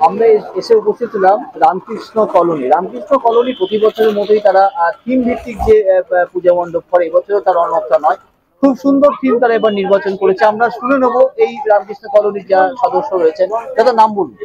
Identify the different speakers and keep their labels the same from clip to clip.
Speaker 1: আমরা এসে উপস্থিত ছিলাম রামকৃষ্ণ কলোনি। রামকৃষ্ণ কলোনি প্রতি বছরের মতোই তারা থিম ভিত্তিক যে পূজা মণ্ডপ করে, এবছরও তার অন্যথা নয়। খুব সুন্দর থিম তারা এবার নির্বাচন করেছে। আমরা শুনে নেবো এই রামকৃষ্ণ কলোনির যারা সদস্য রয়েছেন তাদের নাম বলুন।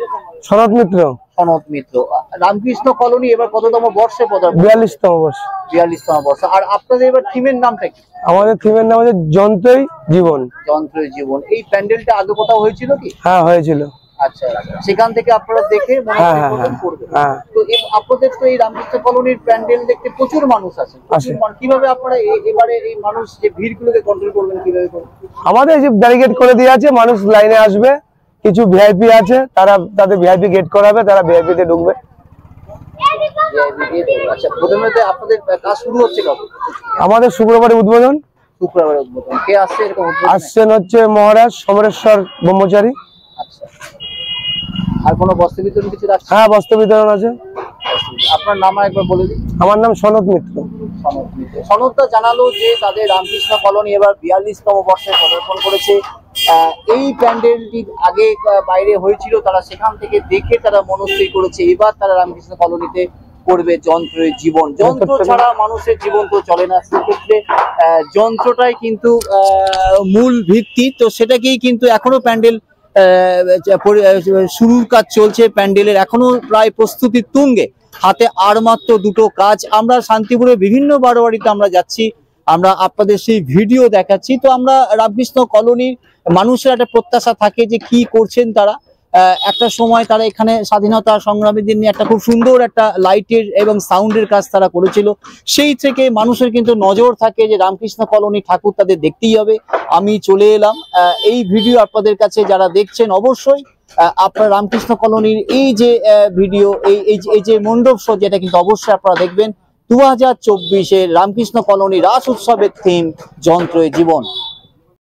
Speaker 2: সনৎ মিত্র।
Speaker 1: সনৎ মিত্র। রামকৃষ্ণ কলোনি এবার কততম বর্ষে পদার্পণ?
Speaker 2: 42তম বর্ষ।
Speaker 1: 42তম বর্ষ। আর আপনাদের এবার থিমের নামটা কি?
Speaker 2: আমাদের থিমের নাম হচ্ছে যন্ত্রই জীবন।
Speaker 1: যন্ত্রই জীবন। এই প্যান্ডেলটা আগে কোথাও হয়েছিল কি?
Speaker 2: হ্যাঁ, হয়েছিল।
Speaker 1: আচ্ছা, সেখান থেকে আপনারা দেখে মনোনয়ন করবেন। তো আপনাদের তো এই রামকৃষ্ণ কলোনির প্যান্ডেল দেখতে প্রচুর মানুষ আছে। কিভাবে আপনারা এবারে এই মানুষ যে ভিড়গুলোকে কন্ট্রোল করবেন, কিভাবে করবেন?
Speaker 2: আমাদের যে ব্যারিকেড করে দেওয়া আছে, মানুষ লাইনে আসবে। কিছু ভিআইপি আছে, তারা তাদের ভিআইপি গেট করাবে, তারা ভিআইপি তে ঢুকবে।
Speaker 1: আচ্ছা, প্রথমে আপনাদের কাজ শুরু হচ্ছে কবে?
Speaker 2: আমাদের শুক্রবারে উদ্বোধন।
Speaker 1: শুক্রবারে উদ্বোধন। কে আসছে এরকম?
Speaker 2: আসছেন হচ্ছে মহারাজ সমরেশ্বর ব্রহ্মচারী।
Speaker 1: আচ্ছা, আর কোনো বস্ত্র বিতরণ কিছু রাখছে?
Speaker 2: হ্যাঁ, বস্ত্র বিতরণ আছে।
Speaker 1: আপনার নাম একবার বলে দিন।
Speaker 2: আমার নাম সনৎ মিত্র।
Speaker 1: সনৎদা জানালো যে তাদের রামকৃষ্ণ কলোনি এবার 42তম বর্ষে পদার্পণ করেছে। এই প্যান্ডেলটি আগে বাইরে হয়েছিল, তারা সেখান থেকে দেখে তারা মনস্থির করেছে এবার তারা রামকৃষ্ণ কলোনিতে করবে যন্ত্রের জীবন। যন্ত্র ছাড়া মানুষের জীবন তো চলে না। সেক্ষেত্রে যন্ত্রটাই কিন্তু মূল ভিত্তি। তো সেটাকেই কিন্তু এখনো প্যান্ডেল শুরুর কাজ চলছে। প্যান্ডেলের এখনো প্রায় প্রস্তুতি তুঙ্গে। হাতে আর মাত্র দুটো কাজ। আমরা শান্তিপুরের বিভিন্ন বারোয়ারিতে আমরা যাচ্ছি, আমরা আপনাদের সেই ভিডিও দেখাচ্ছি। তো আমরা রামকৃষ্ণ কলোনির মানুষের একটা প্রত্যাশা থাকে যে কি করছেন তারা। একটা সময় তারা এখানে স্বাধীনতা সংগ্রামীদের নিয়ে একটা খুব সুন্দর একটা লাইটের এবং সাউন্ডের কাজ তারা করেছিল। সেই থেকে মানুষের কিন্তু নজর থাকে যে রামকৃষ্ণ কলোনি ঠাকুর তাদের দেখতেই হবে। আমি চলে এলাম। এই ভিডিও আপনাদের কাছে যারা দেখছেন অবশ্যই আপনার রামকৃষ্ণ কলোনির এই যে ভিডিও, এই যে মণ্ডপ শো, যেটা কিন্তু অবশ্যই আপনারা দেখবেন। 2024-এর রামকৃষ্ণ কলোনি রাস উৎসবের থিম যন্ত্রই জীবন।